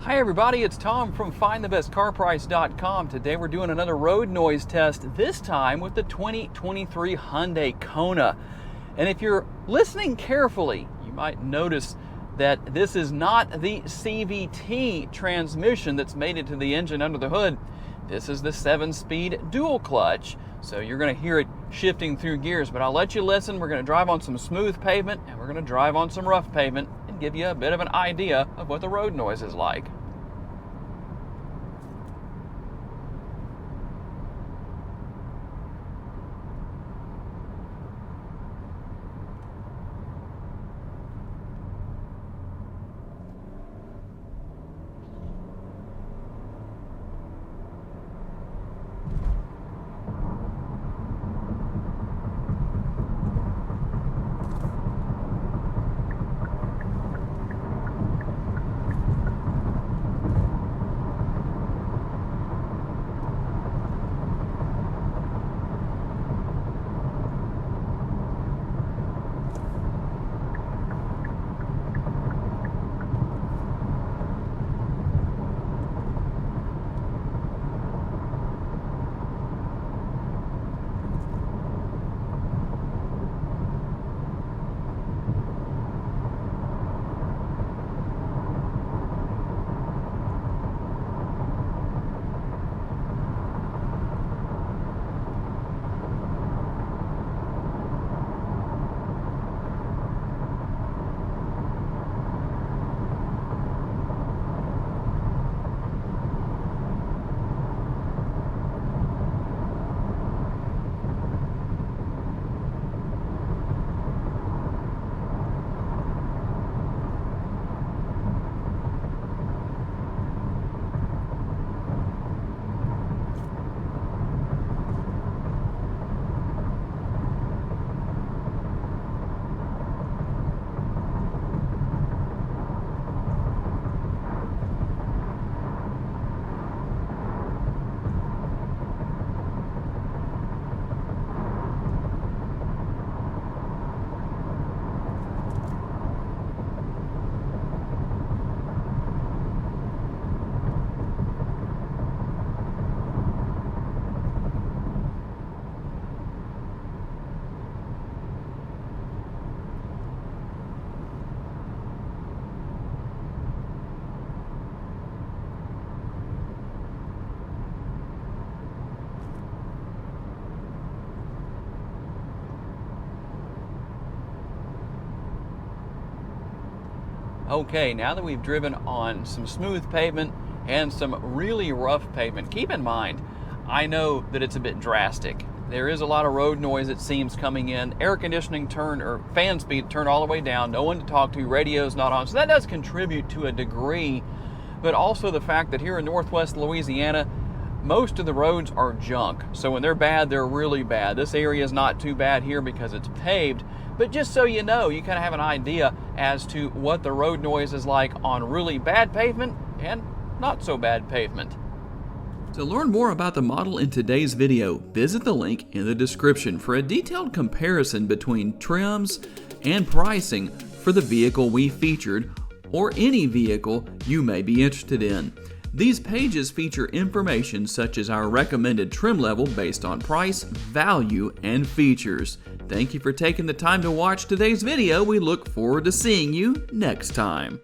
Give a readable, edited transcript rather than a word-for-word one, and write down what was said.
Hi everybody, it's Tom from FindTheBestCarPrice.com. Today we're doing another road noise test, this time with the 2023 Hyundai Kona. And if you're listening carefully, you might notice that this is not the CVT transmission that's made it to the engine under the hood. This is the 7-speed dual clutch. So you're going to hear it shifting through gears, but I'll let you listen. We're going to drive on some smooth pavement and we're going to drive on some rough pavement and give you a bit of an idea of what the road noise is like. Okay, now that we've driven on some smooth pavement and some really rough pavement, keep in mind, I know that it's a bit drastic. There is a lot of road noise, it seems, coming in. Air conditioning turned, or fan speed turned all the way down. No one to talk to, radio's not on. So that does contribute to a degree, but also the fact that here in Northwest Louisiana, most of the roads are junk. So when they're bad, they're really bad. This area is not too bad here because it's paved. But just so you know, you kind of have an idea as to what the road noise is like on really bad pavement and not so bad pavement. To learn more about the model in today's video, visit the link in the description for a detailed comparison between trims and pricing for the vehicle we featured or any vehicle you may be interested in. These pages feature information such as our recommended trim level based on price, value, and features. Thank you for taking the time to watch today's video. We look forward to seeing you next time.